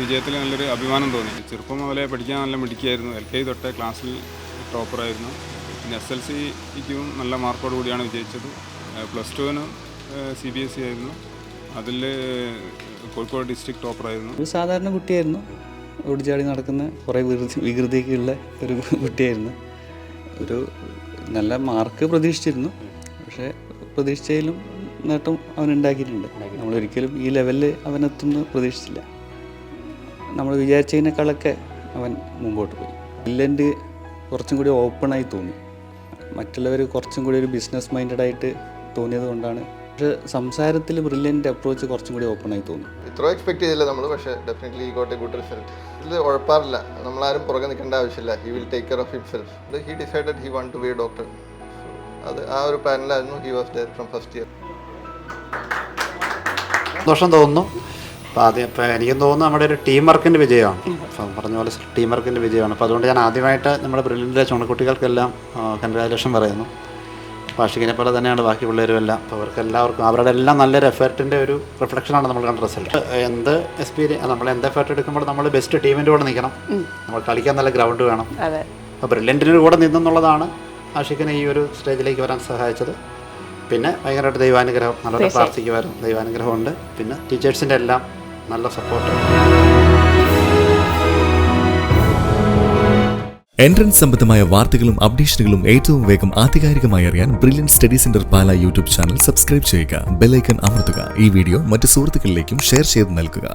വിജയത്തിൽ നല്ലൊരു അഭിമാനം തോന്നി. ചെറുപ്പം മുതലേ പഠിക്കാൻ നല്ല മിടുക്കിയായിരുന്നു. LKG തൊട്ടേ ക്ലാസ്സിൽ ടോപ്പറായിരുന്നു. പിന്നെ SLCക്കും നല്ല മാർക്കോട് കൂടിയാണ് വിജയിച്ചത്. +2 CBSE ആയിരുന്നു. അതിൽ കോഴിക്കോട് ഡിസ്ട്രിക്ട് ടോപ്പറായിരുന്നു. ഒരു സാധാരണ കുട്ടിയായിരുന്നു. ഓടിച്ചാടി നടക്കുന്ന കുറേ വികൃതിയൊക്കെയുള്ള ഒരു കുട്ടിയായിരുന്നു. ഒരു നല്ല മാർക്ക് പ്രതീക്ഷിച്ചിരുന്നു. പക്ഷേ പ്രതീക്ഷിച്ചതിലും നേട്ടം അവനുണ്ടാക്കിയിട്ടുണ്ട്. നമ്മളൊരിക്കലും ഈ ലെവലിൽ അവനെത്തുമെന്ന് പ്രതീക്ഷിച്ചില്ല. നമ്മൾ വിചാരിച്ചതിനേക്കാളൊക്കെ അവൻ മുമ്പോട്ട് പോയി. ബ്രില്യൻ്റ് കുറച്ചും കൂടി ഓപ്പണായി തോന്നി. മറ്റുള്ളവർ കുറച്ചും കൂടി ഒരു ബിസിനസ് മൈൻഡായിട്ട് തോന്നിയത് കൊണ്ടാണ്. പക്ഷേ സംസാരത്തിൽ ബ്രില്യൻ്റ് അപ്രോച്ച് കുറച്ചും കൂടി ഓപ്പണായി തോന്നി. ഇത്ര എക്സ്പെക്ട് ചെയ്തില്ല നമ്മൾ. പക്ഷേ definitely he got a good result. ഇതിൽ ഉഴപ്പാറില്ല. നമ്മളാരും പുറകെ നിൽക്കേണ്ട ആവശ്യമില്ല. He will take care of himself. He decided he want to be a doctor. അത് ആ ഒരു പ്ലാനിലായിരുന്നു. He was there from first year. സന്തോഷം തോന്നുന്നു. അപ്പോൾ എനിക്കും തോന്നുന്നു നമ്മുടെ ഒരു ടീം വർക്കിൻ്റെ വിജയമാണ്. ഇപ്പം പറഞ്ഞ പോലെ ടീം വർക്കിൻ്റെ വിജയമാണ്. അപ്പോൾ അതുകൊണ്ട് ഞാൻ ആദ്യമായിട്ട് നമ്മുടെ ബ്രില്യൻ്റിലെ ചുണക്കുട്ടികൾക്കെല്ലാം കൺഗ്രാജുലേഷൻ പറയുന്നു. ആഷിഖിനെ പോലെ തന്നെയാണ് ബാക്കി പിള്ളേരും എല്ലാം. അപ്പോൾ അവർക്കെല്ലാവർക്കും അവരുടെ എല്ലാം നല്ലൊരു എഫേർട്ടിൻ്റെ ഒരു റിഫ്ലക്ഷനാണ് നമ്മൾ കണ്ട റിസൾട്ട്. എന്ത് നമ്മൾ എന്ത് എഫേർട്ട് എടുക്കുമ്പോൾ നമ്മൾ ബെസ്റ്റ് ടീമിൻ്റെ കൂടെ നിൽക്കണം. നമ്മൾ കളിക്കാൻ നല്ല ഗ്രൗണ്ട് വേണം. അപ്പോൾ ബ്രില്യൻറ്റിൻ്റെ കൂടെ നിന്നെന്നുള്ളതാണ് ആഷിഖിനെ ഈ ഒരു സ്റ്റേജിലേക്ക് വരാൻ സഹായിച്ചത്. പിന്നെ ഭയങ്കരമായിട്ട് ദൈവാനുഗ്രഹം, നല്ലോണം പ്രാർത്ഥിക്കുമായിരുന്നു. ദൈവാനുഗ്രഹമുണ്ട്. പിന്നെ ടീച്ചേഴ്സിൻ്റെ എല്ലാം നല്ല സപ്പോർട്ട്. എൻട്രൻസ് സംബന്ധമായ വാർത്തകളും അപ്ഡേഷനുകളും ഏറ്റവും വേഗം ആധികാരികമായി അറിയാൻ ബ്രില്യൻറ്റ് സ്റ്റഡി സെന്റർ പാല യൂട്യൂബ് ചാനൽ സബ്സ്ക്രൈബ് ചെയ്യുക. ബെൽ ഐക്കൺ അമർത്തുക. ഈ വീഡിയോ മറ്റ് സുഹൃത്തുക്കളിലേക്കും ഷെയർ ചെയ്ത് നൽകുക.